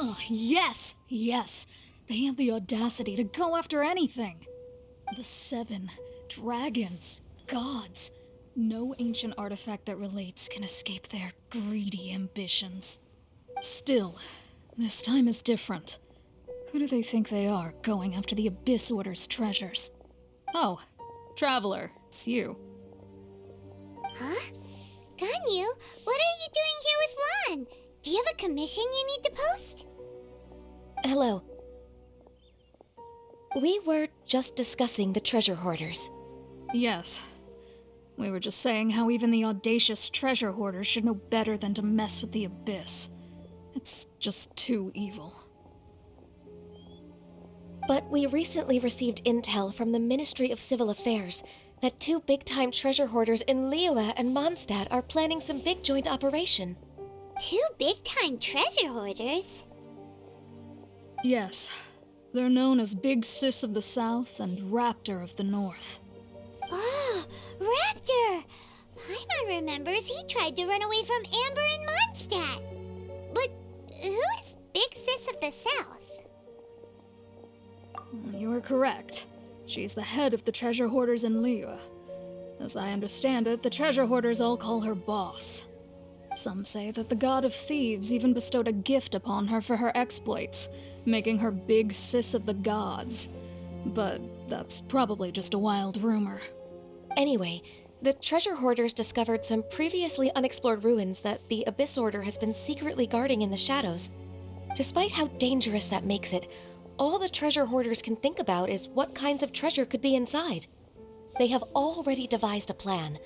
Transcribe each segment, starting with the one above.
Oh, yes! Yes! They have the audacity to go after anything! The 7 dragons, gods. No ancient artifact that relates can escape their greedy ambitions. Still, this time is different. Who do they think they are, going after the Abyss Order's treasures? Oh, Traveler, it's you. Huh? Ganyu, what are you doing here with Lan? Do you have a commission you need to post? Hello. We were just discussing the treasure hoarders. Yes. We were just saying how even the audacious treasure hoarders should know better than to mess with the Abyss. It's just too evil. But we recently received intel from the Ministry of Civil Affairs that 2 big-time treasure hoarders in Liyue and Mondstadt are planning some big joint operation. 2 big-time treasure hoarders? Yes. They're known as Big Sis of the South and Raptor of the North. Oh, Raptor! Paimon remembers he tried to run away from Amber in Mondstadt. But who is Big Sis of the South? You are correct. She's the head of the treasure hoarders in Liyue. As I understand it, the treasure hoarders all call her boss. Some say that the god of thieves even bestowed a gift upon her for her exploits, making her Big Sis of the gods. But that's probably just a wild rumor. Anyway, the treasure hoarders discovered some previously unexplored ruins that the Abyss Order has been secretly guarding in the shadows. Despite how dangerous that makes it, all the treasure hoarders can think about is what kinds of treasure could be inside. They have already devised a plan.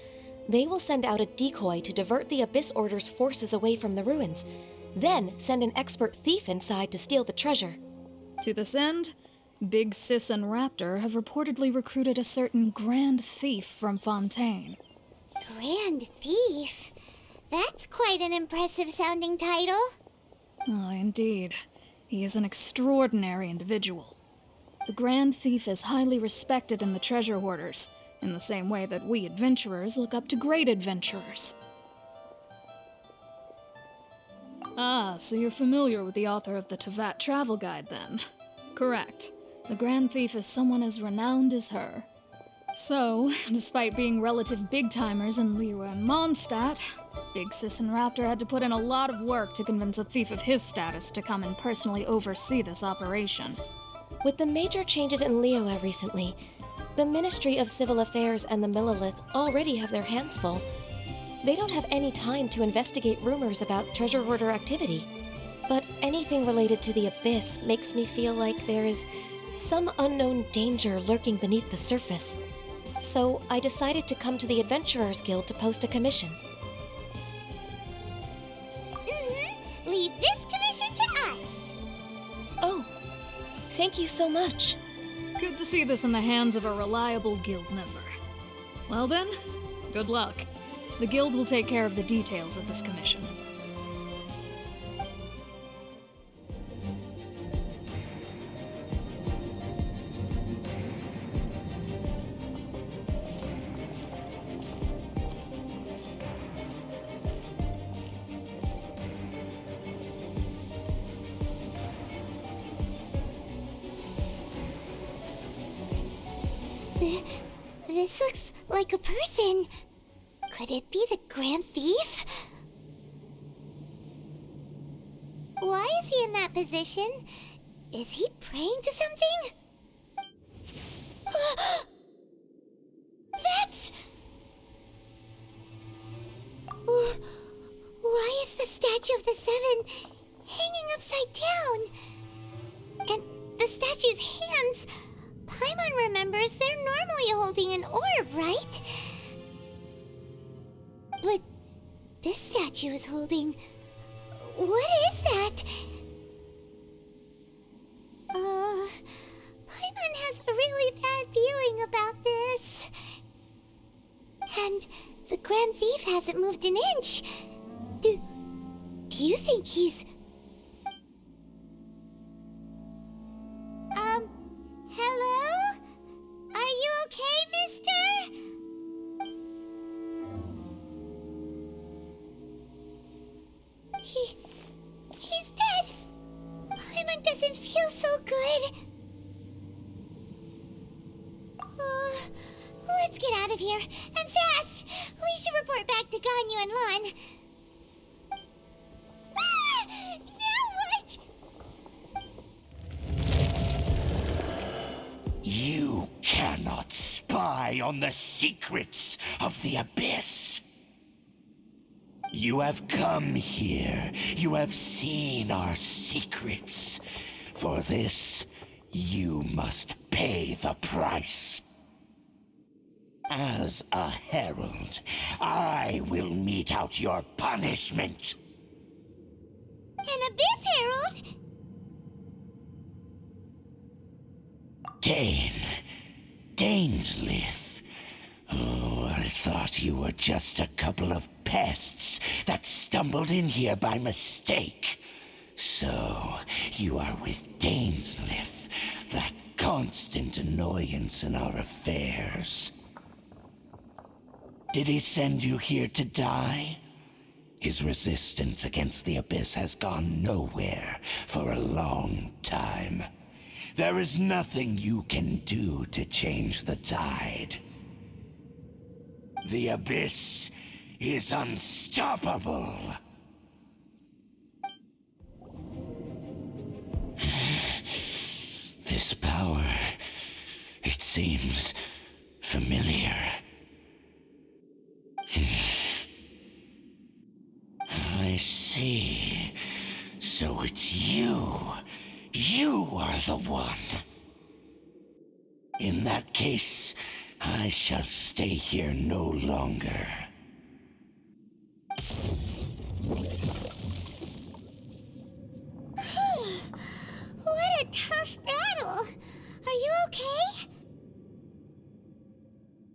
They will send out a decoy to divert the Abyss Order's forces away from the ruins, then send an expert thief inside to steal the treasure. To this end, Big Sis and Raptor have reportedly recruited a certain Grand Thief from Fontaine. Grand Thief? That's quite an impressive sounding title. Oh, indeed. He is an extraordinary individual. The Grand Thief is highly respected in the treasure hoarders, in the same way that we adventurers look up to great adventurers. Ah, so you're familiar with the author of the Tevat Travel Guide, then? Correct. The Grand Thief is someone as renowned as her. So, despite being relative big-timers in Liyue and Mondstadt, Big Sis and Raptor had to put in a lot of work to convince a thief of his status to come and personally oversee this operation. With the major changes in Liyue recently, the Ministry of Civil Affairs and the Millelith already have their hands full. They don't have any time to investigate rumors about treasure hoarder activity. But anything related to the Abyss makes me feel like there is some unknown danger lurking beneath the surface. So I decided to come to the Adventurers Guild to post a commission. Leave this commission to us. Oh, thank you so much. Good to see this in the hands of a reliable guild member. Well then, good luck. The guild will take care of the details of this commission. This looks like a person. Could it be the Grand Thief? Why is he in that position? Is he praying to something? That's... Why is the statue of the 7 hanging upside down? And the statue's hands... Paimon remembers they're normally holding an orb, right? But this statue is holding... What is that? Paimon has a really bad feeling about this. And the Grand Thief hasn't moved an inch. Do you think he's... Hello? Are you okay, mister? He's dead. It feels so good. Let's get out of here, and fast! We should report back to Ganyu and Lon. Ah! Now what? You cannot spy on the secrets of the Abyss. You have come here. You have seen our secrets. For this, you must pay the price. As a herald, I will mete out your punishment. An Abyss Herald? Dainsleif. Oh, I thought you were just a couple of pests that stumbled in here by mistake. So, you are with Dainsleif, that constant annoyance in our affairs. Did he send you here to die? His resistance against the Abyss has gone nowhere for a long time. There is nothing you can do to change the tide. The Abyss is unstoppable. This power, it seems familiar. I see. So it's you. You are the one. In that case, I shall stay here no longer. What a tough battle! Are you okay?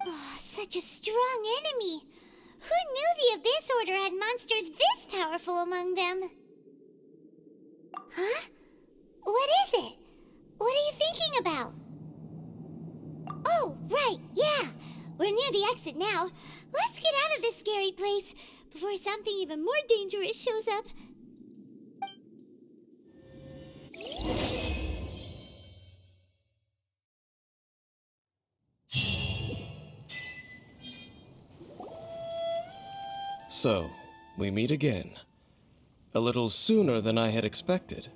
Oh, such a strong enemy! Who knew the Abyss Order had monsters this powerful among them? Huh? What is it? What are you thinking about? Oh, right, yeah! We're near the exit now. Let's get out of this scary place before something even more dangerous shows up. So, we meet again. A little sooner than I had expected.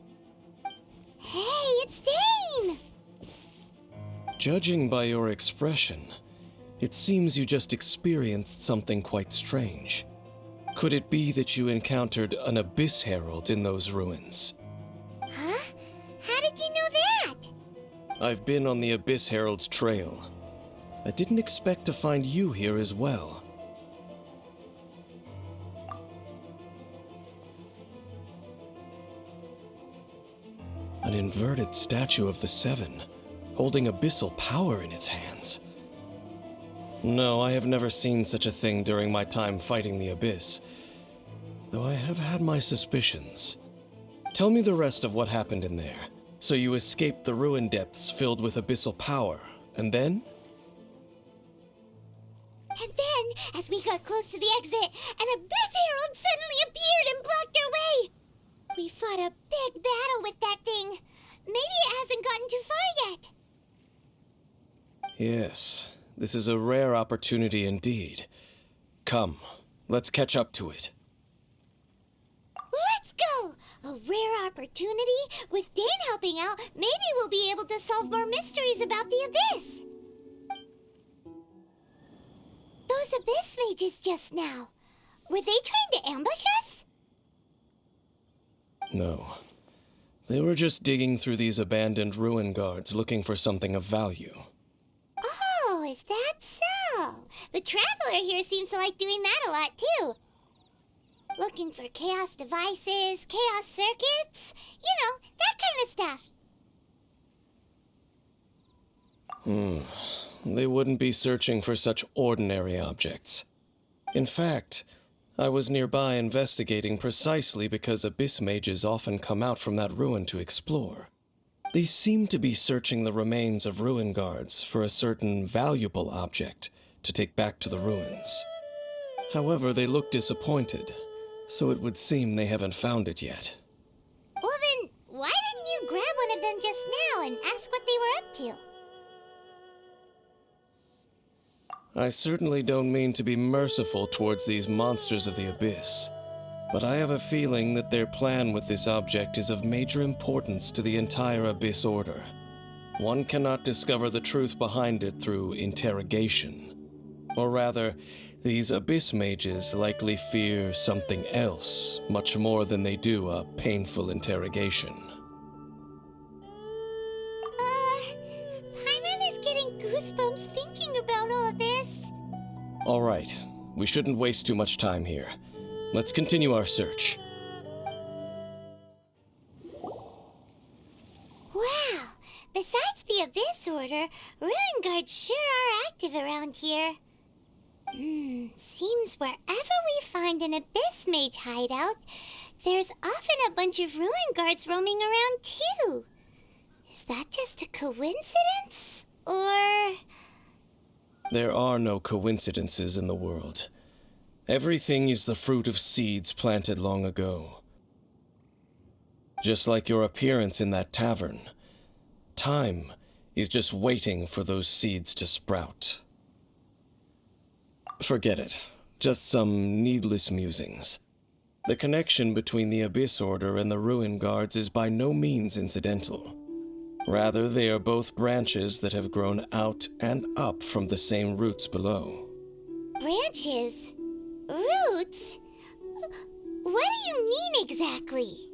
Hey, it's Dane! Judging by your expression, it seems you just experienced something quite strange. Could it be that you encountered an Abyss Herald in those ruins? Huh? How did you know that? I've been on the Abyss Herald's trail. I didn't expect to find you here as well. An inverted statue of the Seven, holding abyssal power in its hands. No, I have never seen such a thing during my time fighting the Abyss, though I have had my suspicions. Tell me the rest of what happened in there. So you escaped the ruin depths filled with abyssal power, and then? And then, as we got close to the exit, an Abyss Herald suddenly appeared and blocked our way! We fought a big battle with that thing. Maybe it hasn't gotten too far yet. Yes, this is a rare opportunity indeed. Come, let's catch up to it. Let's go! A rare opportunity? With Dane helping out, maybe we'll be able to solve more mysteries about the Abyss. Those Abyss mages just now, were they trying to ambush us? No. They were just digging through these abandoned ruin guards looking for something of value. Oh, is that so? The Traveler here seems to like doing that a lot, too. Looking for chaos devices, chaos circuits, you know, that kind of stuff. They wouldn't be searching for such ordinary objects. In fact, I was nearby investigating precisely because Abyss mages often come out from that ruin to explore. They seem to be searching the remains of ruin guards for a certain valuable object to take back to the ruins. However, they look disappointed, so it would seem they haven't found it yet. Well then, why didn't you grab one of them just now and ask what they were up to. I certainly don't mean to be merciful towards these monsters of the abyss, but I have a feeling that their plan with this object is of major importance to the entire Abyss Order. One cannot discover the truth behind it through interrogation. Or rather, these Abyss mages likely fear something else, much more than they do a painful interrogation. Paimon is getting goosebumps thinking about all this. All right, we shouldn't waste too much time here. Let's continue our search. Wow! Besides the Abyss Order, Ruin Guards sure are active around here. Seems wherever we find an Abyss Mage hideout, there's often a bunch of Ruin Guards roaming around too. Is that just a coincidence? Or... There are no coincidences in the world. Everything is the fruit of seeds planted long ago. Just like your appearance in that tavern, time is just waiting for those seeds to sprout. Forget it. Just some needless musings. The connection between the Abyss Order and the Ruin Guards is by no means incidental. Rather, they are both branches that have grown out and up from the same roots below. branches? Roots? What do you mean exactly?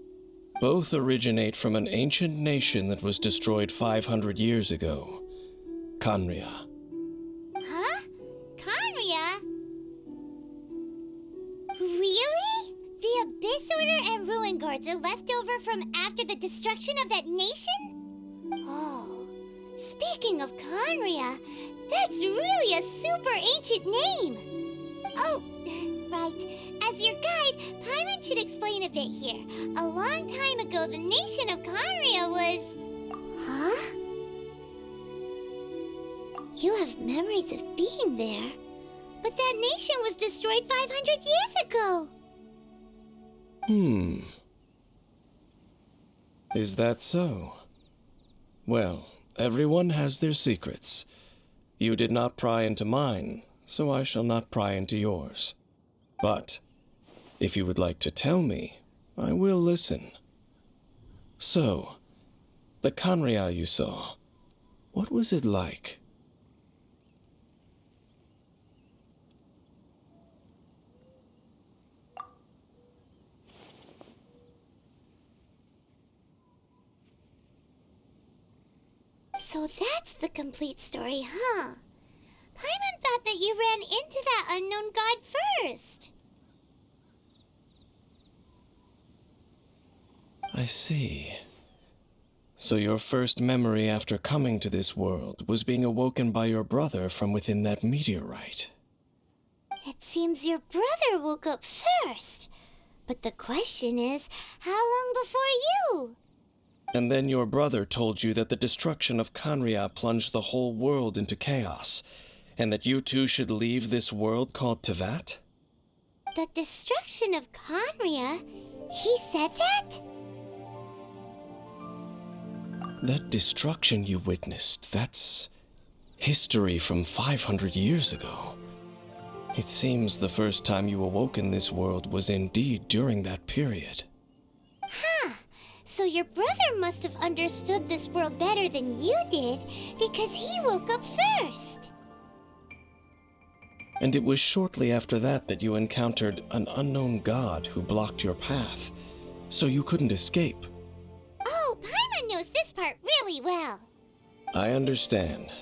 Both originate from an ancient nation that was destroyed 500 years ago, Khaenri'ah. Huh? Khaenri'ah? Really? The Abyss Order and Ruin Guards are left over from after the destruction of that nation? Oh, speaking of Khaenri'ah, that's really a super ancient name. Oh, right. As your guide, Paimon should explain a bit here. A long time ago, the nation of Khaenri'ah was... Huh? You have memories of being there. But that nation was destroyed 500 years ago. Is that so? Well, everyone has their secrets. You did not pry into mine, so I shall not pry into yours. But, if you would like to tell me, I will listen. So, the Khaenri'ah you saw, what was it like? So that's the complete story, huh? Paimon thought that you ran into that unknown god first. I see. So your first memory after coming to this world was being awoken by your brother from within that meteorite. It seems your brother woke up first. But the question is, how long before you? And then your brother told you that the destruction of Khaenri'ah plunged the whole world into chaos, and that you two should leave this world called Teyvat? The destruction of Khaenri'ah? He said that? That destruction you witnessed, that's history from 500 years ago. It seems the first time you awoke in this world was indeed during that period. Huh. So your brother must have understood this world better than you did, because he woke up first. And it was shortly after that that you encountered an unknown god who blocked your path, so you couldn't escape. Oh, Paimon knows this part really well. I understand.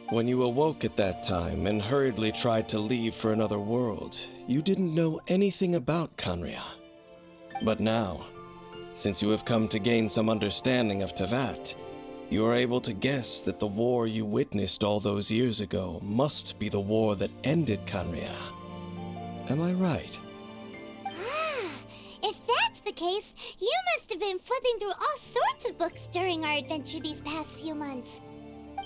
When you awoke at that time and hurriedly tried to leave for another world, you didn't know anything about Khaenri'ah. But now, since you have come to gain some understanding of Teyvat, you are able to guess that the war you witnessed all those years ago must be the war that ended Khaenri'ah. Am I right? Ah, if that's the case, you must have been flipping through all sorts of books during our adventure these past few months.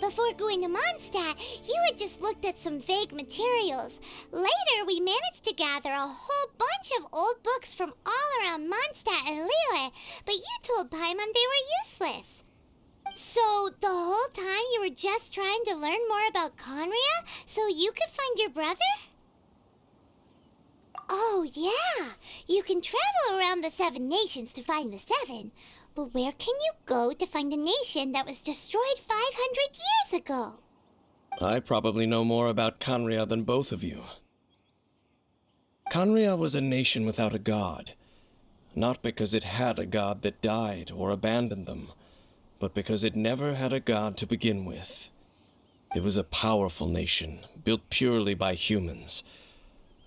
Before going to Mondstadt, you had just looked at some vague materials. Later, we managed to gather a whole bunch of old books from all around Mondstadt and Liyue, but you told Paimon they were useless. So the whole time you were just trying to learn more about Conria so you could find your brother? Oh, yeah. You can travel around the 7 nations to find the 7. But where can you go to find a nation that was destroyed 500 years ago? I probably know more about Conria than both of you. Conria was a nation without a god. Not because it had a god that died or abandoned them, but because it never had a god to begin with. It was a powerful nation, built purely by humans.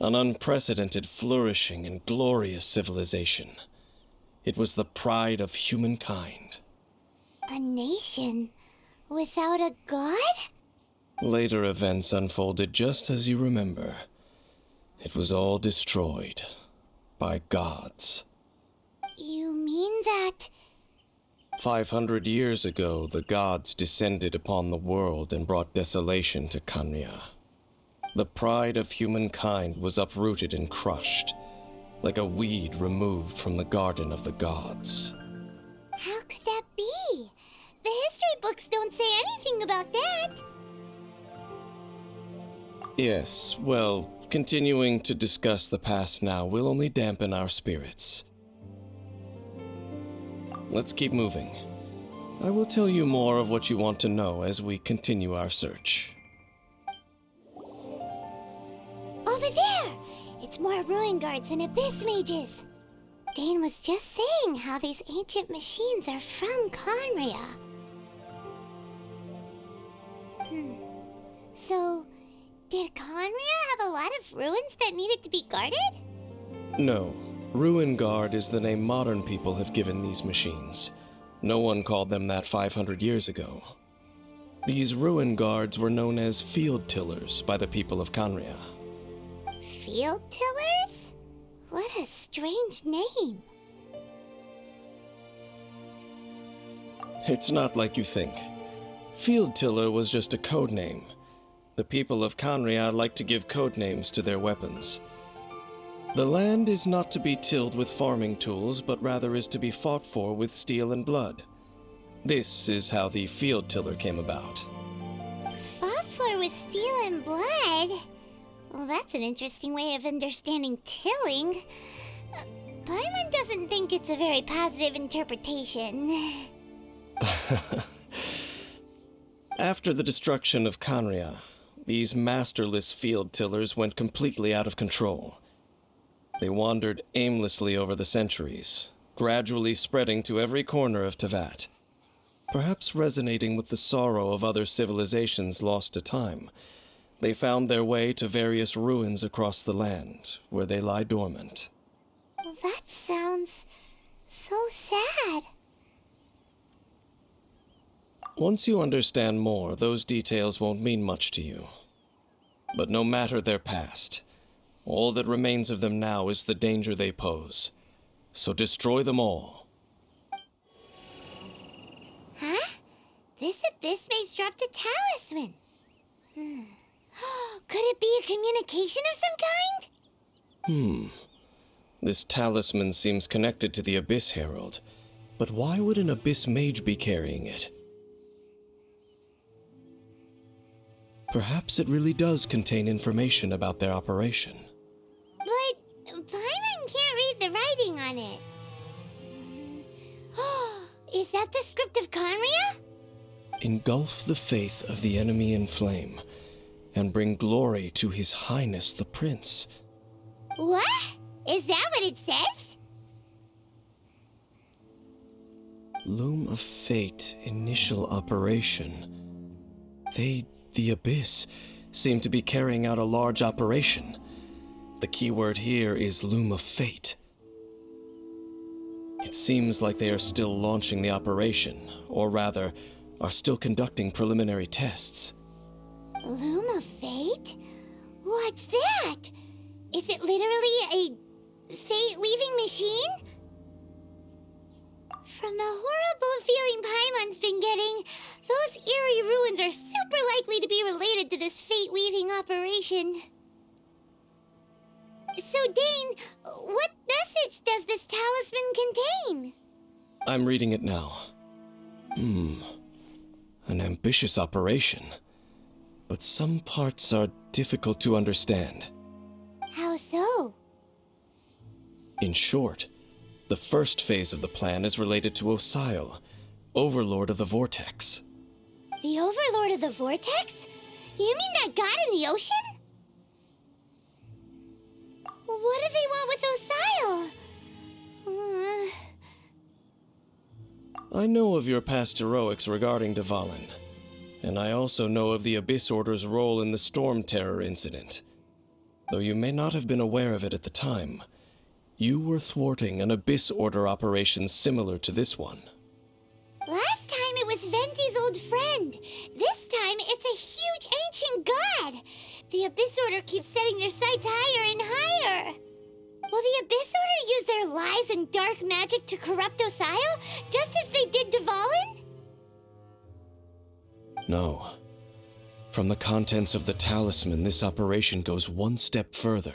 An unprecedented, flourishing, and glorious civilization. It was the pride of humankind. A nation without a god? Later events unfolded just as you remember. It was all destroyed by gods. You mean that... 500 years ago, the gods descended upon the world and brought desolation to Conria. The pride of humankind was uprooted and crushed, like a weed removed from the garden of the gods. How could that be? The history books don't say anything about that. Yes, well, continuing to discuss the past now will only dampen our spirits. Let's keep moving. I will tell you more of what you want to know as we continue our search. Over there! It's more ruin guards and abyss mages. Dane was just saying how these ancient machines are from Conria. So, did Conria have a lot of ruins that needed to be guarded? No. Ruin Guard is the name modern people have given these machines. No one called them that 500 years ago. These Ruin Guards were known as Field Tillers by the people of Conria. Field Tillers? What a strange name. It's not like you think. Field Tiller was just a code name. The people of Conria like to give code names to their weapons. The land is not to be tilled with farming tools, but rather is to be fought for with steel and blood. This is how the Field Tiller came about. Fought for with steel and blood? Well, that's an interesting way of understanding tilling. Paimon doesn't think it's a very positive interpretation. After the destruction of Conria, these masterless field tillers went completely out of control. They wandered aimlessly over the centuries, gradually spreading to every corner of Teyvat. Perhaps resonating with the sorrow of other civilizations lost to time, they found their way to various ruins across the land, where they lie dormant. Well, that sounds so sad. Once you understand more, those details won't mean much to you. But no matter their past, all that remains of them now is the danger they pose. So destroy them all. Huh? This abyss maze dropped a talisman. Could it be a communication of some kind? This talisman seems connected to the Abyss Herald. But why would an Abyss Mage be carrying it? Perhaps it really does contain information about their operation. But Paimon can't read the writing on it. Is that the script of Conria? Engulf the faith of the enemy in flame, and bring glory to His Highness the Prince. What? Is that what it says? Loom of Fate, initial operation. The Abyss, seem to be carrying out a large operation. The keyword here is Loom of Fate. It seems like they are still launching the operation, or rather, are still conducting preliminary tests. Loom of Fate? What's that? Is it literally a fate-weaving machine? From the horrible feeling Paimon's been getting, those eerie ruins are super likely to be related to this fate-weaving operation. So, Dane, what message does this talisman contain? I'm reading it now. An ambitious operation. But some parts are difficult to understand. How so? In short, the first phase of the plan is related to Osile, Overlord of the Vortex. The Overlord of the Vortex? You mean that god in the ocean? What do they want with Osile? I know of your past heroics regarding Dvalin, and I also know of the Abyss Order's role in the Storm Terror incident. Though you may not have been aware of it at the time, you were thwarting an Abyss Order operation similar to this one. Last time it was Venti's old friend. This time it's a huge ancient god. The Abyss Order keeps setting their sights higher and higher. Will the Abyss Order use their lies and dark magic to corrupt Osile, just as they did Dvalin? No. From the contents of the talisman, this operation goes one step further.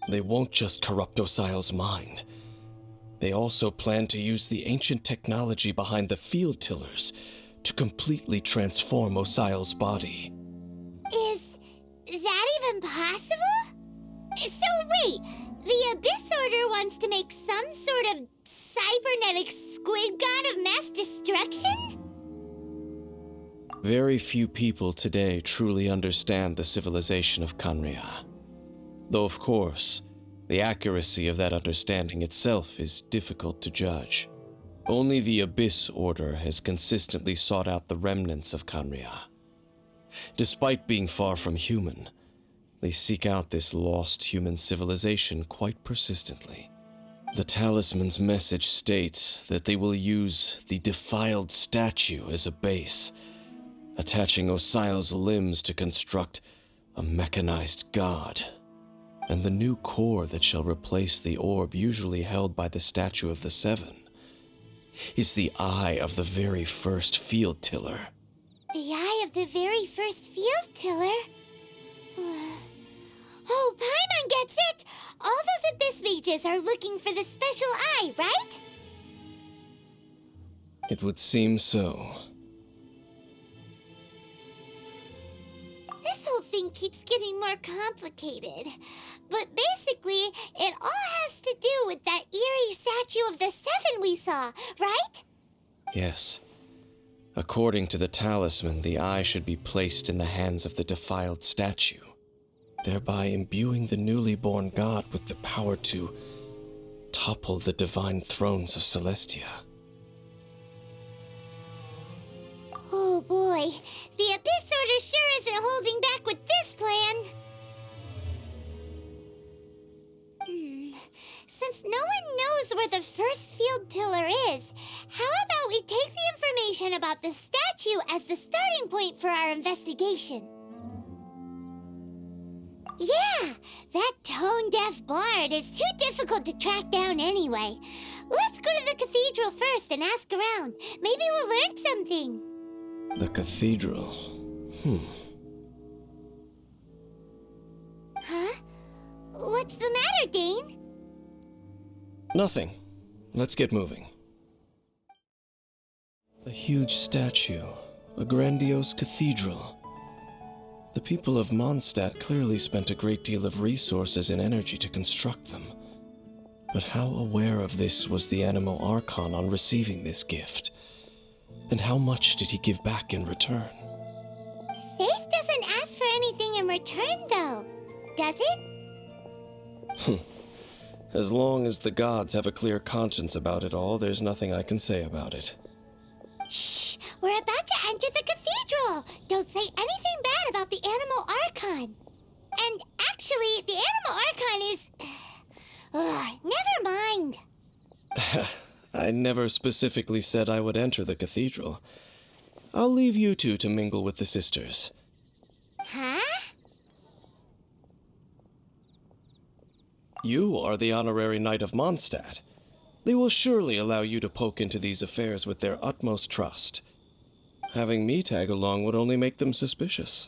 They won't just corrupt Osile's mind. They also plan to use the ancient technology behind the field tillers to completely transform Osile's body. Is that even possible? So wait, the Abyss Order wants to make some sort of cybernetic squid god of mass destruction? Very few people today truly understand the civilization of Khaenri'ah. Though, of course, the accuracy of that understanding itself is difficult to judge. Only the Abyss Order has consistently sought out the remnants of Khaenri'ah. Despite being far from human, they seek out this lost human civilization quite persistently. The talisman's message states that they will use the defiled statue as a base, attaching Osile's limbs to construct a mechanized god. And the new core that shall replace the orb usually held by the Statue of the Seven is the eye of the very first field tiller. The eye of the very first field tiller? Oh, Paimon gets it! All those Abyss mages are looking for the special eye, right? It would seem so. This whole thing keeps getting more complicated. But basically, it all has to do with that eerie statue of the Seven we saw, right? Yes. According to the talisman, the eye should be placed in the hands of the defiled statue, thereby imbuing the newly born god with the power to topple the divine thrones of Celestia. Oh boy, the Abyss Order sure isn't holding back with this plan. Since no one knows where the first field tiller is, how about we take the information about the statue as the starting point for our investigation? Yeah, that tone-deaf bard is too difficult to track down anyway. Let's go to the cathedral first and ask around. Maybe we'll learn something. The cathedral. Huh? What's the matter, Dane? Nothing. Let's get moving. A huge statue, a grandiose cathedral. The people of Mondstadt clearly spent a great deal of resources and energy to construct them. But how aware of this was the Animo Archon on receiving this gift? And how much did he give back in return? Faith doesn't ask for anything in return, though, does it? As long as the gods have a clear conscience about it all, there's nothing I can say about it. Shh! We're about to enter the cathedral! Don't say anything bad about the Animo Archon! And actually, the Animo Archon is... never mind! I never specifically said I would enter the cathedral. I'll leave you two to mingle with the sisters. Huh? You are the honorary knight of Mondstadt. They will surely allow you to poke into these affairs with their utmost trust. Having me tag along would only make them suspicious.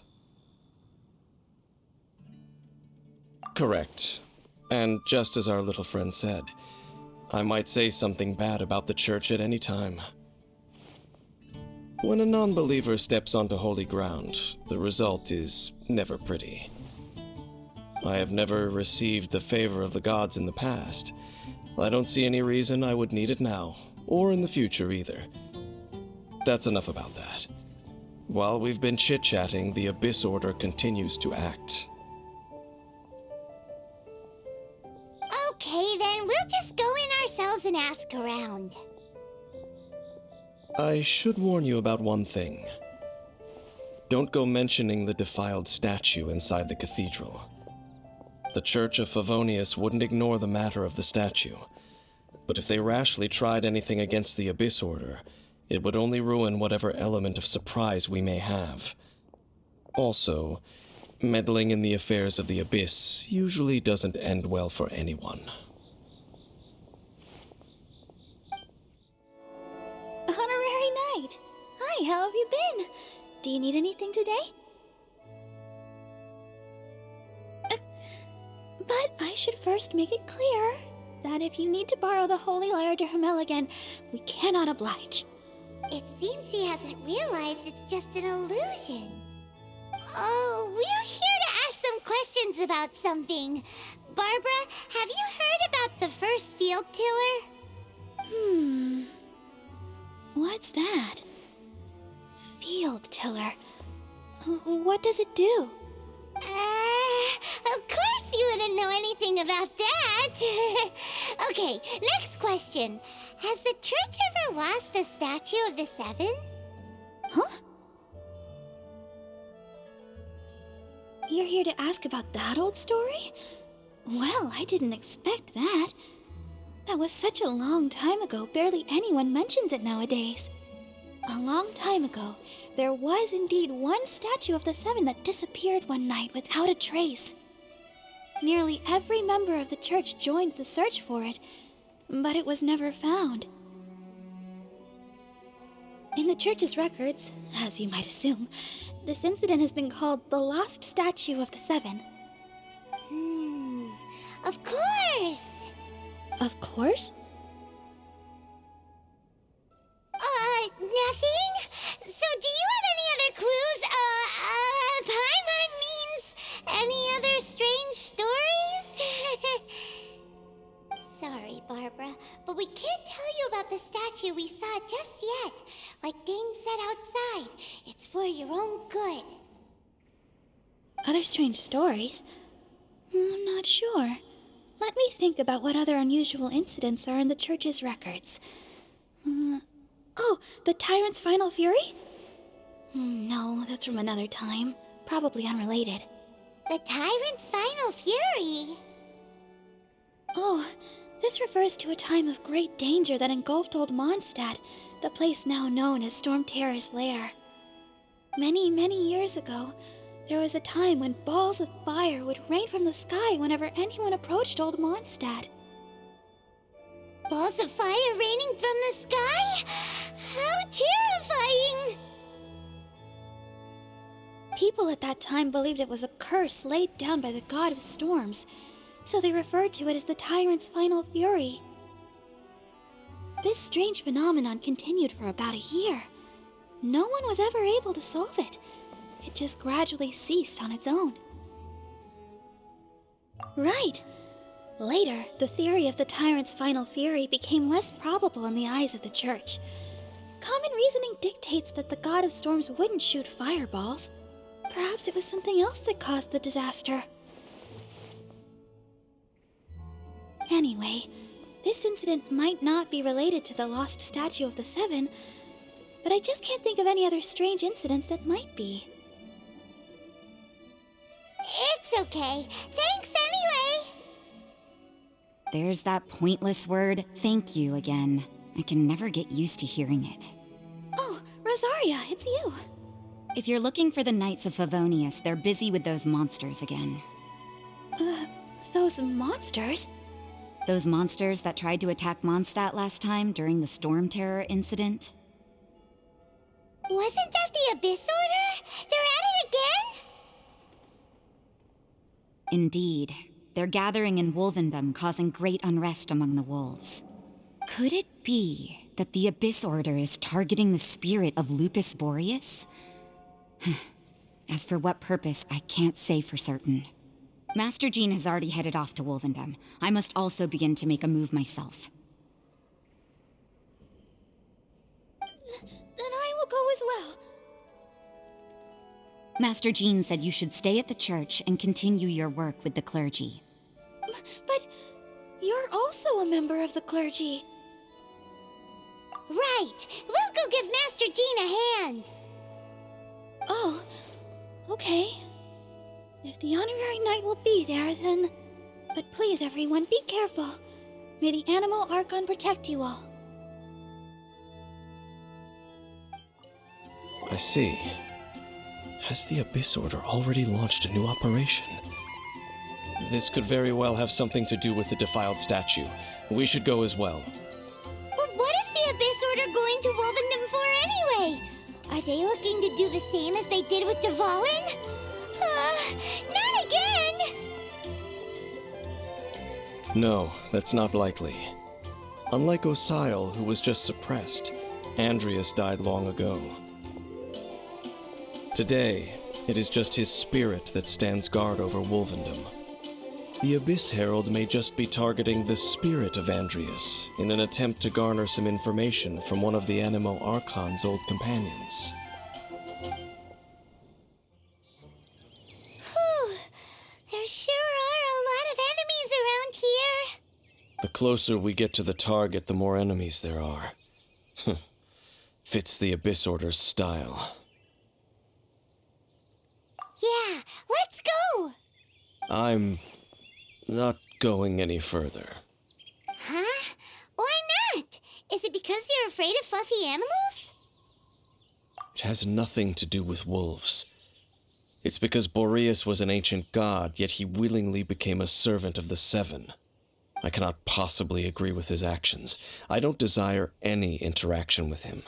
Correct. And just as our little friend said, I might say something bad about the Church at any time. When a non-believer steps onto holy ground, the result is never pretty. I have never received the favor of the gods in the past. I don't see any reason I would need it now, or in the future either. That's enough about that. While we've been chit-chatting, the Abyss Order continues to act. Okay, then we'll just go in ourselves and ask around. I should warn you about one thing. Don't go mentioning the defiled statue inside the cathedral. The Church of Favonius wouldn't ignore the matter of the statue, but if they rashly tried anything against the Abyss Order, it would only ruin whatever element of surprise we may have. Also, meddling in the affairs of the Abyss usually doesn't end well for anyone. Honorary Knight! Hi, how have you been? Do you need anything today? But I should first make it clear that if you need to borrow the Holy Lyre de Hermel again, we cannot oblige. It seems she hasn't realized it's just an illusion. Oh, we're here to ask some questions about something. Barbara, have you heard about the first field tiller? What's that? Field tiller. What does it do? Of course you wouldn't know anything about that. Okay, next question. Has the church ever lost a statue of the Seven? Huh? You're here to ask about that old story? Well, I didn't expect that. That was such a long time ago, barely anyone mentions it nowadays. A long time ago, there was indeed one statue of the Seven that disappeared one night without a trace. Nearly every member of the church joined the search for it, but it was never found. In the church's records, as you might assume, this incident has been called the Lost Statue of the Seven. Of course! Of course? Nothing? So do you have any other clues? Paimon means any other strange stories? Sorry, Barbara, but we can't tell you about the statue we saw just yet. Like Dane said outside, it's for your own good. Other strange stories? I'm not sure. Let me think about what other unusual incidents are in the church's records. Oh, the Tyrant's Final Fury? No, that's from another time. Probably unrelated. The Tyrant's Final Fury? Oh, this refers to a time of great danger that engulfed Old Mondstadt, the place now known as Storm Terror's lair. Many, many years ago, there was a time when balls of fire would rain from the sky whenever anyone approached Old Mondstadt. Balls of fire raining from the sky? How terrifying! People at that time believed it was a curse laid down by the god of storms, so they referred to it as the Tyrant's Final Fury. This strange phenomenon continued for about a year. No one was ever able to solve it. It just gradually ceased on its own. Right. Later, the theory of the Tyrant's Final Fury became less probable in the eyes of the church. Common reasoning dictates that the god of storms wouldn't shoot fireballs. Perhaps it was something else that caused the disaster. Anyway, this incident might not be related to the lost statue of the Seven, but I just can't think of any other strange incidents that might be. It's okay. Thanks anyway. There's that pointless word, thank you, again. I can never get used to hearing it. Oh, Rosaria, it's you. If you're looking for the Knights of Favonius, they're busy with those monsters again. Those monsters? Those monsters that tried to attack Mondstadt last time during the Storm Terror incident? Wasn't that the Abyss Order? They're at it again? Indeed. They're gathering in Wolvendom, causing great unrest among the wolves. Could it be that the Abyss Order is targeting the spirit of Lupus Boreas? As for what purpose, I can't say for certain. Master Jean has already headed off to Wolvendom. I must also begin to make a move myself. Then I will go as well. Master Jean said you should stay at the church and continue your work with the clergy. But you're also a member of the clergy. Right! We'll go give Master Jean a hand! Oh, okay. If the honorary knight will be there, then... But please, everyone, be careful. May the animal Archon protect you all. I see. Has the Abyss Order already launched a new operation? This could very well have something to do with the defiled statue. We should go as well. But what is the Abyss Order going to Wolvendom for anyway? Are they looking to do the same as they did with Dvalin? Not again! No, that's not likely. Unlike Osial, who was just suppressed, Andreas died long ago. Today, it is just his spirit that stands guard over Wolvendom. The Abyss Herald may just be targeting the spirit of Andreas in an attempt to garner some information from one of the Animo Archon's old companions. Whew. There sure are a lot of enemies around here. The closer we get to the target, the more enemies there are. Fits the Abyss Order's style. Yeah, let's go! I'm not going any further. Huh? Why not? Is it because you're afraid of fluffy animals? It has nothing to do with wolves. It's because Boreas was an ancient god, yet he willingly became a servant of the Seven. I cannot possibly agree with his actions. I don't desire any interaction with him.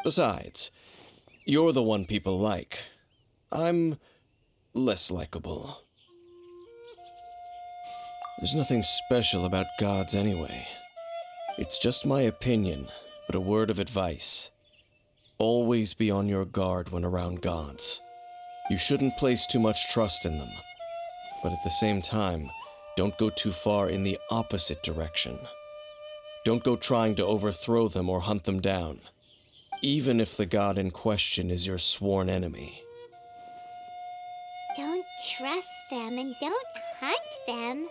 Besides, you're the one people like. I'm less likable. There's nothing special about gods anyway. It's just my opinion, but a word of advice. Always be on your guard when around gods. You shouldn't place too much trust in them, but at the same time, don't go too far in the opposite direction. Don't go trying to overthrow them or hunt them down, even if the god in question is your sworn enemy. Don't trust them and don't hunt them.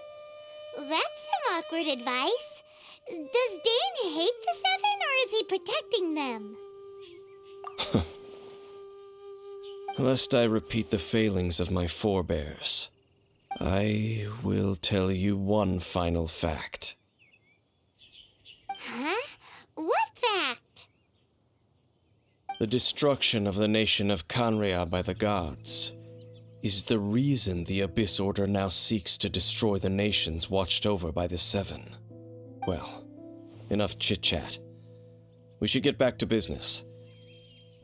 That's some awkward advice. Does Dane hate the Seven, or is he protecting them? Lest I repeat the failings of my forebears, I will tell you one final fact. Huh? What fact? The destruction of the nation of Canria by the gods is the reason the Abyss Order now seeks to destroy the nations watched over by the Seven. Well, enough chit-chat. We should get back to business.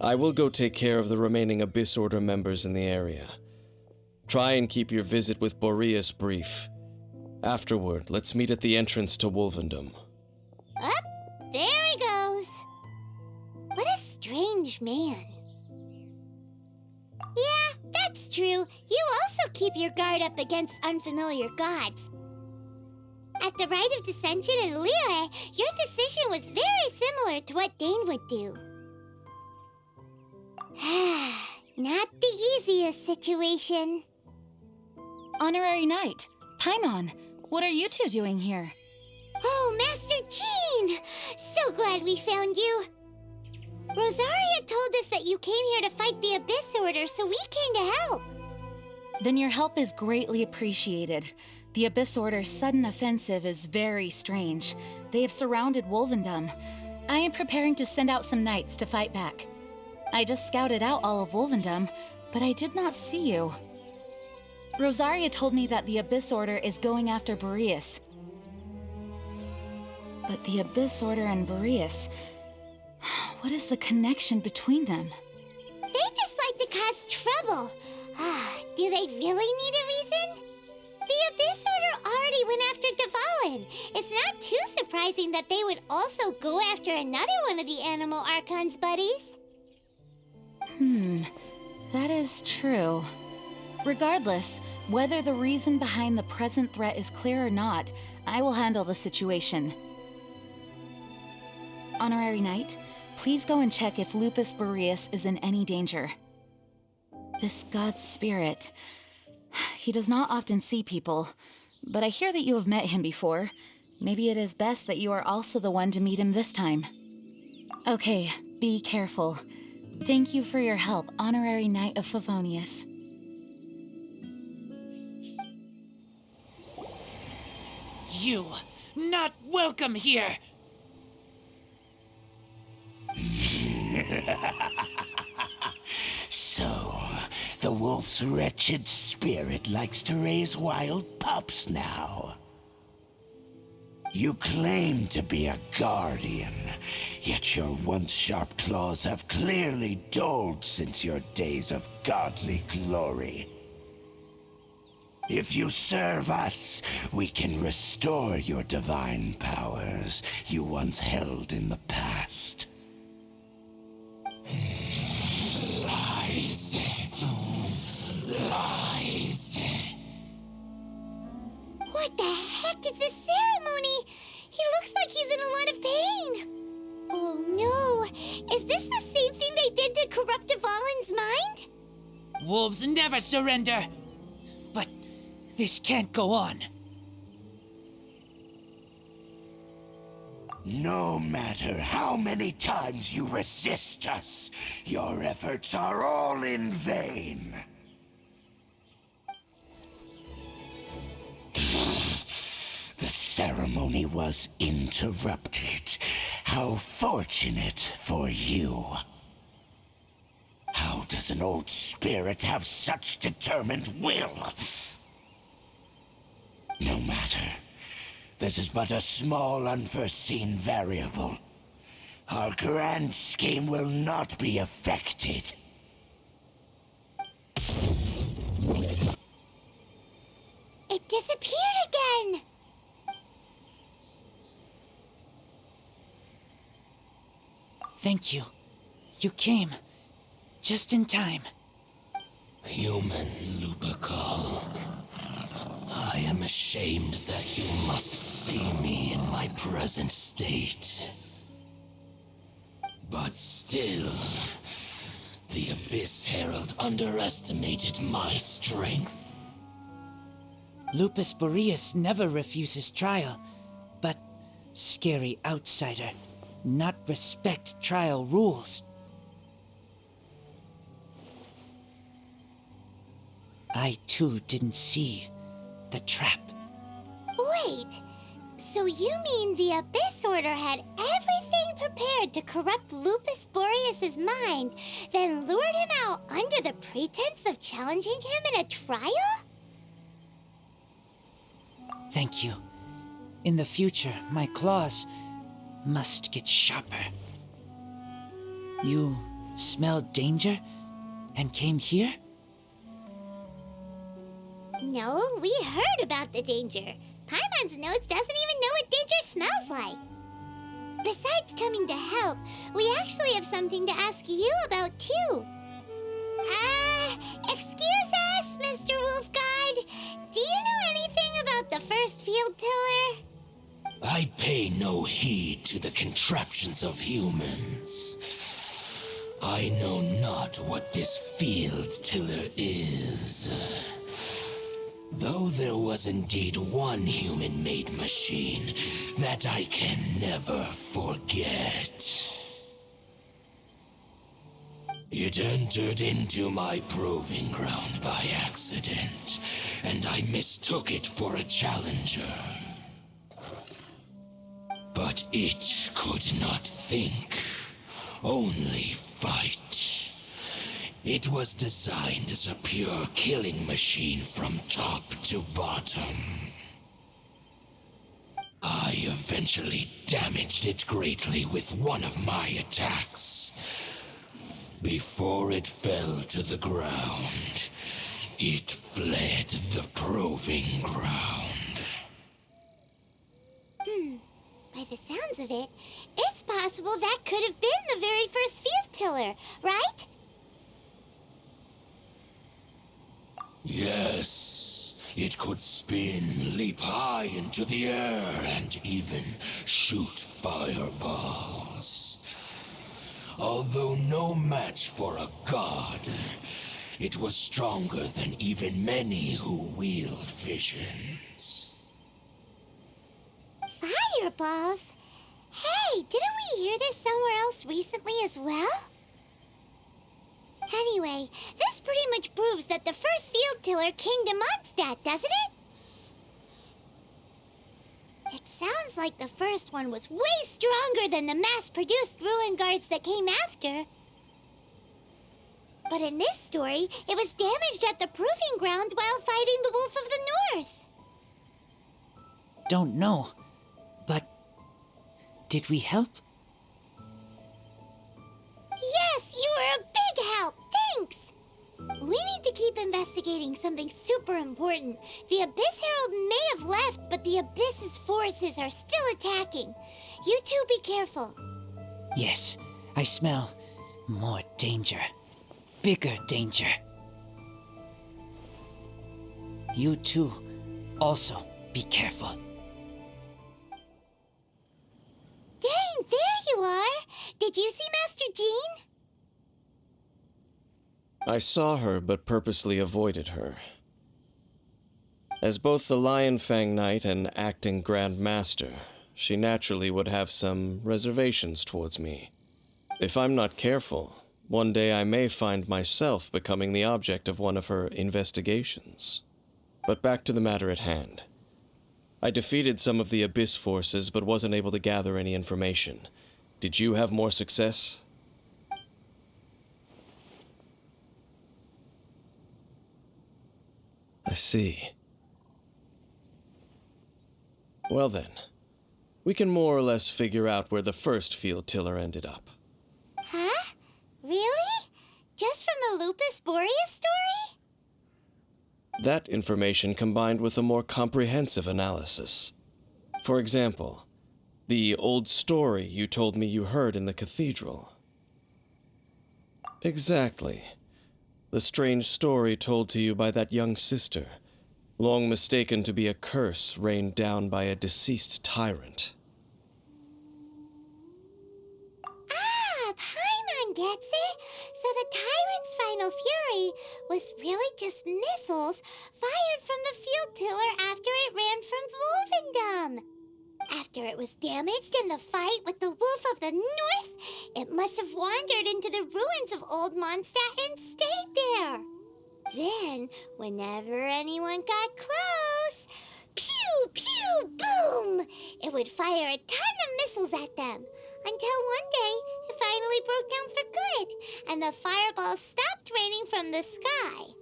I will go take care of the remaining Abyss Order members in the area. Try and keep your visit with Boreas brief. Afterward, let's meet at the entrance to Wolvendom. Up, there he goes. What a strange man. Yeah, that's true. You also keep your guard up against unfamiliar gods. At the Rite of Dissension in Liyue, your decision was very similar to what Dane would do. Not the easiest situation. Honorary Knight, Paimon, what are you two doing here? Oh, Master Jean! So glad we found you. Rosaria told us that you came here to fight the Abyss Order, so we came to help. Then your help is greatly appreciated. The Abyss Order's sudden offensive is very strange. They have surrounded Wolvendom. I am preparing to send out some knights to fight back. I just scouted out all of Wolvendom, but I did not see you. Rosaria told me that the Abyss Order is going after Boreas. But the Abyss Order and Boreas... what is the connection between them? They just like to cause trouble. Do they really need a reason? The Abyss Order already went after Dvalin. ruin. It's not too surprising that they would also go after another one of the animal Archon's buddies. That is true. Regardless, whether the reason behind the present threat is clear or not, I will handle the situation. Honorary Knight, please go and check if Lupus Boreas is in any danger. This god's spirit... He does not often see people, but I hear that you have met him before. Maybe it is best that you are also the one to meet him this time. Okay, be careful. Thank you for your help, Honorary Knight of Favonius. You, not welcome here! So, the wolf's wretched spirit likes to raise wild pups now. You claim to be a guardian, yet your once sharp claws have clearly dulled since your days of godly glory. If you serve us, we can restore your divine powers you once held in the past. Lies. Lies. What the heck is this ceremony? He looks like he's in a lot of pain. Oh no, is this the same thing they did to corrupt Dvalin's mind? Wolves never surrender! But this can't go on. No matter how many times you resist us, your efforts are all in vain. The ceremony was interrupted. How fortunate for you. How does an old spirit have such determined will? No matter. This is but a small, unforeseen variable. Our grand scheme will not be affected. It disappeared again! Thank you. You came. Just in time. Human Lupercal. I am ashamed that you must see me in my present state. But still, the Abyss Herald underestimated my strength. Lupus Boreas never refuses trial, but scary outsider, not respect trial rules. I too didn't see the trap. Wait, so you mean the Abyss Order had everything prepared to corrupt Lupus Boreas' mind, then lured him out under the pretense of challenging him in a trial? Thank you. In the future, my claws must get sharper. You smelled danger and came here? No, we heard about the danger. Paimon's notes doesn't even know what danger smells like. Besides coming to help, we actually have something to ask you about too. Excuse us, Mr. Wolf God. Do you know anything about the first field tiller? I pay no heed to the contraptions of humans. I know not what this field tiller is. Though there was indeed one human-made machine that I can never forget. It entered into my proving ground by accident, and I mistook it for a challenger. But it could not think, only fight. It was designed as a pure killing machine from top to bottom. I eventually damaged it greatly with one of my attacks. Before it fell to the ground, it fled the proving ground. it, it's possible that could have been the very first field tiller, right? Yes, it could spin, leap high into the air, and even shoot fireballs. Although no match for a god, it was stronger than even many who wield visions. Fireballs? Hey, didn't we hear this somewhere else recently as well? Anyway, this pretty much proves that the first field tiller came to Mondstadt, doesn't it? It sounds like the first one was way stronger than the mass-produced ruin guards that came after. But in this story, it was damaged at the proving ground while fighting the Wolf of the North. Don't know, but did we help? Yes, you were a big help. Thanks. We need to keep investigating something super important. The Abyss Herald may have left, but the Abyss's forces are still attacking. You two be careful. Yes, I smell more danger. Bigger danger. You too, also be careful. Dang, there you are! Did you see Master Jean? I saw her, but purposely avoided her. As both the Lion Fang Knight and acting Grand Master, she naturally would have some reservations towards me. If I'm not careful, one day I may find myself becoming the object of one of her investigations. But back to the matter at hand. I defeated some of the Abyss forces, but wasn't able to gather any information. Did you have more success? I see. Well then, we can more or less figure out where the first field tiller ended up. Huh? Really? Just from the Lupus Boreas story? That information combined with a more comprehensive analysis. For example, the old story you told me you heard in the cathedral. Exactly. The strange story told to you by that young sister, long mistaken to be a curse rained down by a deceased tyrant. Ah, Paimon gets it. So the tyrant's final fury was really just missiles fired from the field tiller after it ran from Wolvendom. After it was damaged in the fight with the Wolf of the North, it must have wandered into the ruins of Old Mondstadt and stayed there. Then, whenever anyone got close, pew, pew, boom! It would fire a ton of missiles at them, until one day it finally broke down for good, and the fireballs stopped raining from the sky.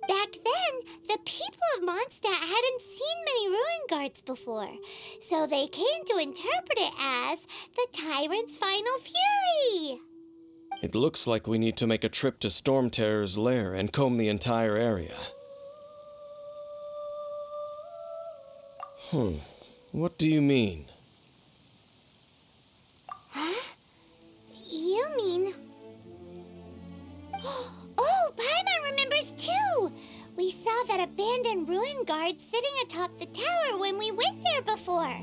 Back then, the people of Mondstadt hadn't seen many ruin guards before, so they came to interpret it as the tyrant's final fury. It looks like we need to make a trip to Storm Terror's lair and comb the entire area. What do you mean? Huh? You mean... Oh, Paimon remembers too! We saw that abandoned ruin guard sitting atop the tower when we went there before.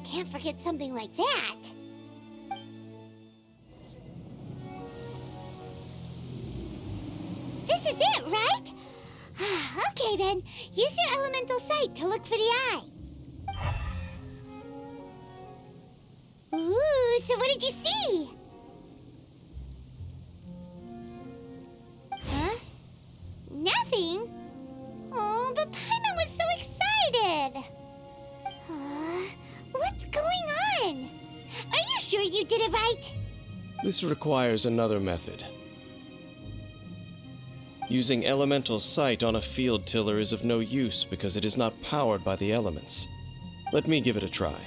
Can't forget something like that. This is it, right? Okay then, use your elemental sight to look for the eye. Ooh, so what did you see? Huh? Nothing? Oh, but Paimon was so excited. What's going on? Are you sure you did it right? This requires another method. Using elemental sight on a field tiller is of no use because it is not powered by the elements. Let me give it a try.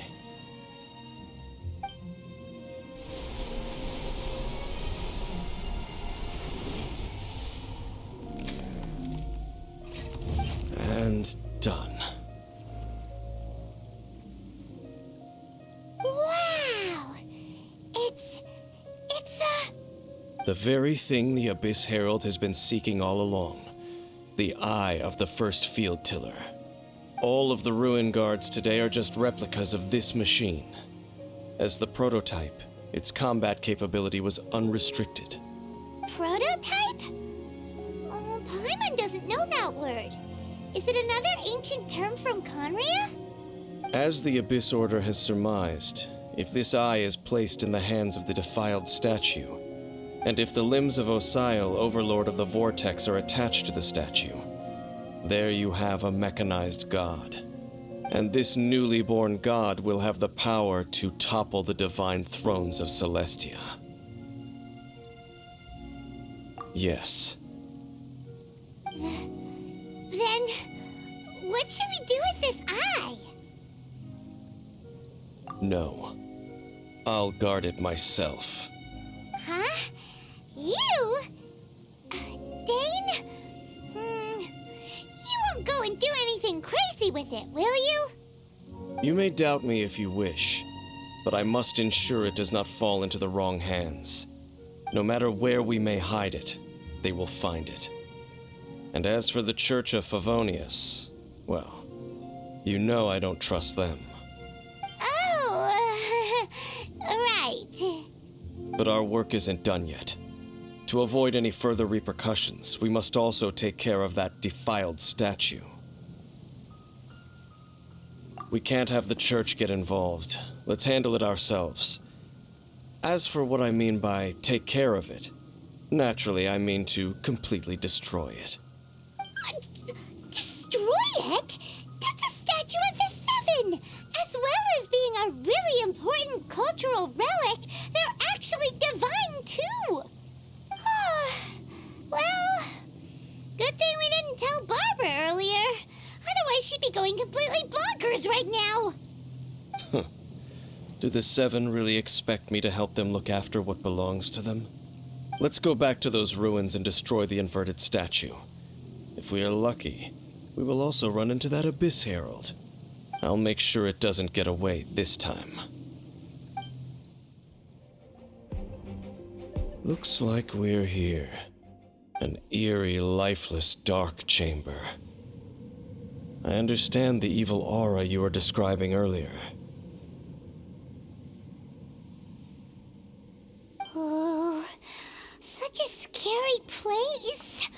And done. Wow! The very thing the Abyss Herald has been seeking all along. The eye of the first field tiller. All of the ruin guards today are just replicas of this machine. As the prototype, its combat capability was unrestricted. Prototype? Oh, Paimon doesn't know that word. Is it another ancient term from Conria? As the Abyss Order has surmised, if this eye is placed in the hands of the defiled statue, and if the limbs of Osial, Overlord of the Vortex, are attached to the statue, there you have a mechanized god. And this newly born god will have the power to topple the divine thrones of Celestia. Yes. Then, what should we do with this eye? No. I'll guard it myself. Huh? You? Dane? You won't go and do anything crazy with it, will you? You may doubt me if you wish, but I must ensure it does not fall into the wrong hands. No matter where we may hide it, they will find it. And as for the Church of Favonius, well, you know I don't trust them. Oh, right. But our work isn't done yet. To avoid any further repercussions, we must also take care of that defiled statue. We can't have the Church get involved. Let's handle it ourselves. As for what I mean by take care of it, naturally I mean to completely destroy it. Destroy it? That's a statue of the Seven! As well as being a really important cultural relic, they're actually divine too! Well, good thing we didn't tell Barbara earlier. Otherwise she'd be going completely bonkers right now. Do the Seven really expect me to help them look after what belongs to them? Let's go back to those ruins and destroy the inverted statue. If we are lucky, we will also run into that Abyss Herald. I'll make sure it doesn't get away this time. Looks like we're here. An eerie, lifeless, dark chamber. I understand the evil aura you were describing earlier. Oh, such a scary place.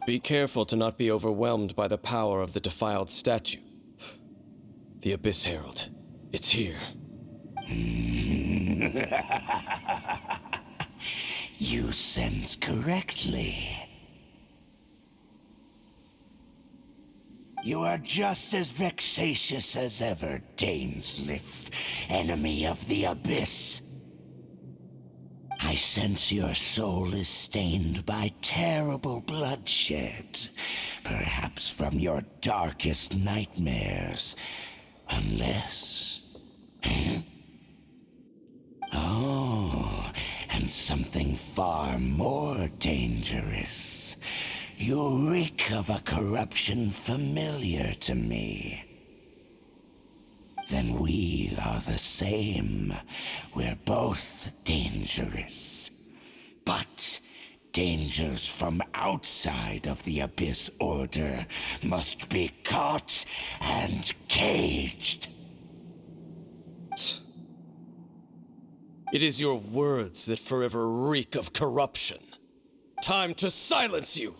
Be careful to not be overwhelmed by the power of the defiled statue. The Abyss Herald. It's here. You sense correctly. You are just as vexatious as ever, Dainsliff, enemy of the Abyss. I sense your soul is stained by terrible bloodshed, perhaps from your darkest nightmares, unless... Oh, and something far more dangerous. You reek of a corruption familiar to me. Then we are the same. We're both dangerous. But dangers from outside of the Abyss Order must be caught and caged. It is your words that forever reek of corruption. Time to silence you!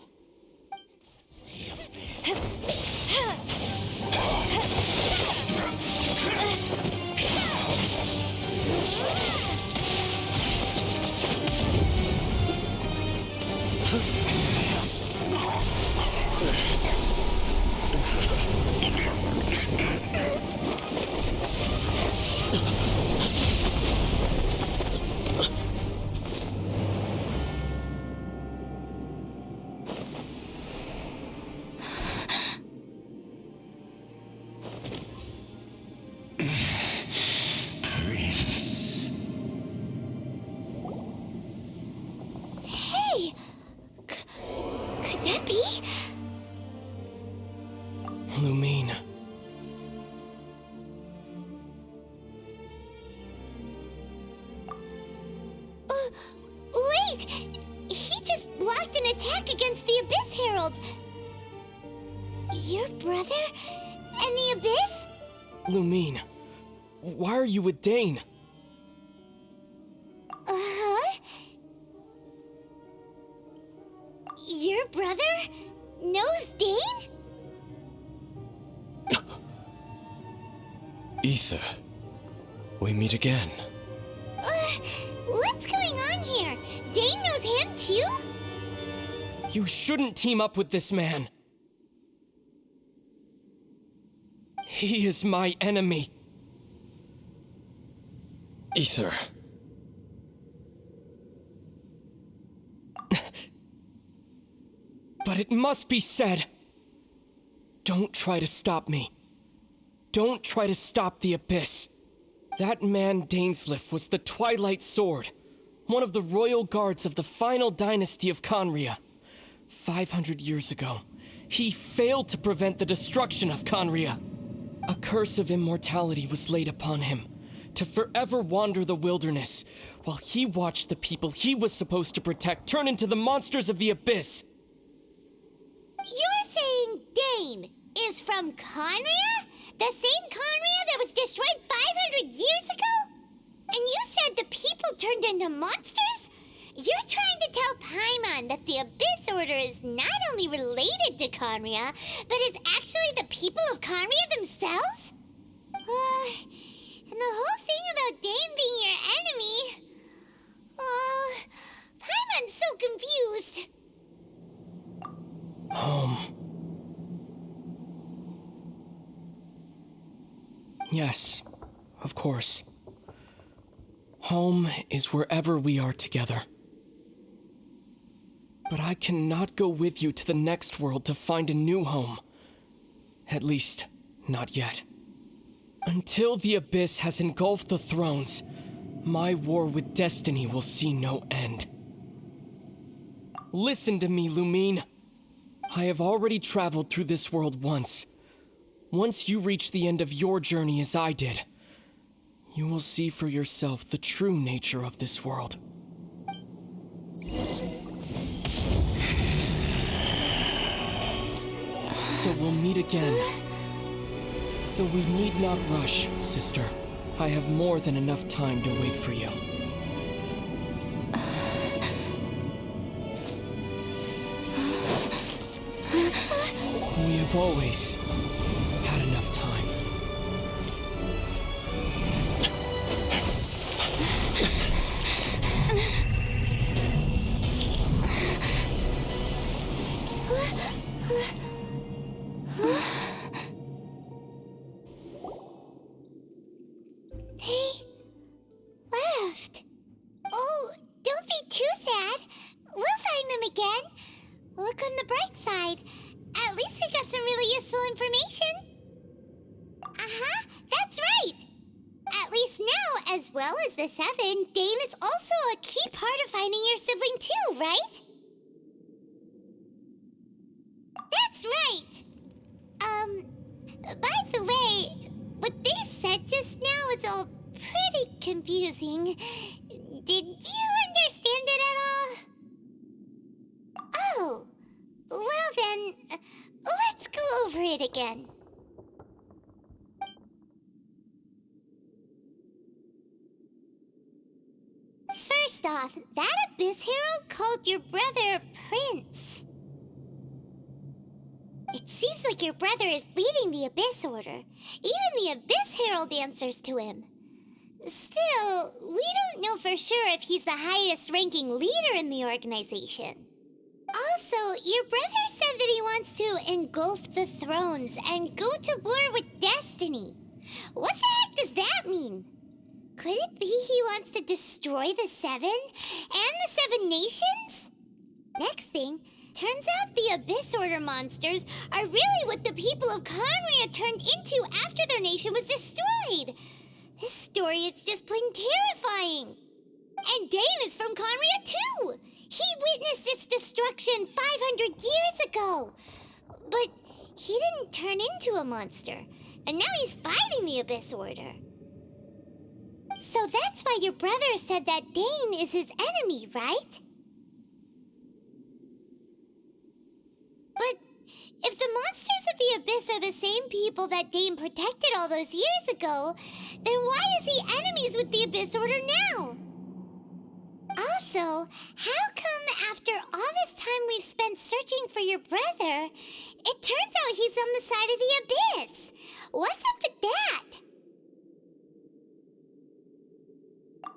right! He just blocked an attack against the Abyss Herald. Your brother and the Abyss? Lumine, why are you with Dane? Uh-huh? Your brother knows Dane? Ether, we meet again. What's going on here? Dane knows him too? You shouldn't team up with this man. He is my enemy. Ether. But it must be said. Don't try to stop me. Don't try to stop the Abyss. That man Dainsleif was the Twilight Sword, one of the royal guards of the final dynasty of Conria. 500 years ago, he failed to prevent the destruction of Conria. A curse of immortality was laid upon him, to forever wander the wilderness, while he watched the people he was supposed to protect turn into the monsters of the Abyss. You're saying Dane is from Conria? The same Conria that was destroyed 500 years ago? And you said the people turned into monsters? You're trying to tell Paimon that the Abyss Order is not only related to Conria, but is actually the people of Conria themselves? And the whole thing about Dane being your enemy... Paimon's so confused. Yes, of course. Home is wherever we are together. But I cannot go with you to the next world to find a new home. At least, not yet. Until the Abyss has engulfed the thrones, my war with destiny will see no end. Listen to me, Lumine. I have already traveled through this world once. Once you reach the end of your journey as I did, you will see for yourself the true nature of this world. So we'll meet again. Though we need not rush, sister. I have more than enough time to wait for you. We have always had enough time. They left. Oh, don't be too sad. We'll find them again. Look on the bright side. At least we got some really useful information. Uh-huh, that's right. At least now, as well as the Seven, Dane is also a key part of finding your sibling too, right? That's right. By the way, what they said just now is all pretty confusing. Did you understand it at all? Oh, well then, let's go over it again. First off, that Abyss Herald called your brother Prince. It seems like your brother is leading the Abyss Order. Even the Abyss Herald answers to him. Still, we don't know for sure if he's the highest ranking leader in the organization. Also, your brother said that he wants to engulf the thrones and go to war with destiny. What the heck does that mean? Could it be he wants to destroy the Seven and the Seven Nations? Next thing, turns out the Abyss Order monsters are really what the people of Conria turned into after their nation was destroyed. This story is just plain terrifying. And Dane is from Conria too. He witnessed its destruction 500 years ago. But he didn't turn into a monster. And now he's fighting the Abyss Order. So that's why your brother said that Dane is his enemy, right? If the monsters of the Abyss are the same people that Dane protected all those years ago, then why is he enemies with the Abyss Order now? Also, how come after all this time we've spent searching for your brother, it turns out he's on the side of the Abyss? What's up with that?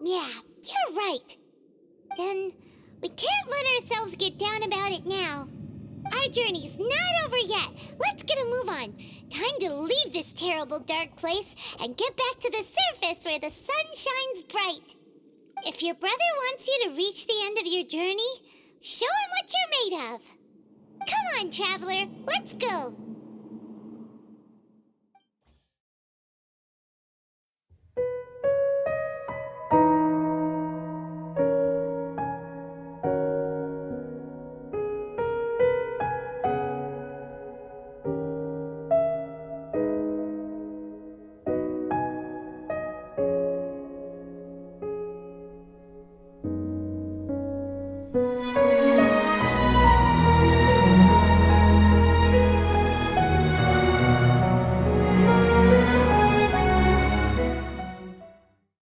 Yeah, you're right. Then we can't let ourselves get down about it now. Our journey's not over yet. Let's get a move on. Time to leave this terrible dark place and get back to the surface where the sun shines bright. If your brother wants you to reach the end of your journey, show him what you're made of. Come on, traveler, let's go.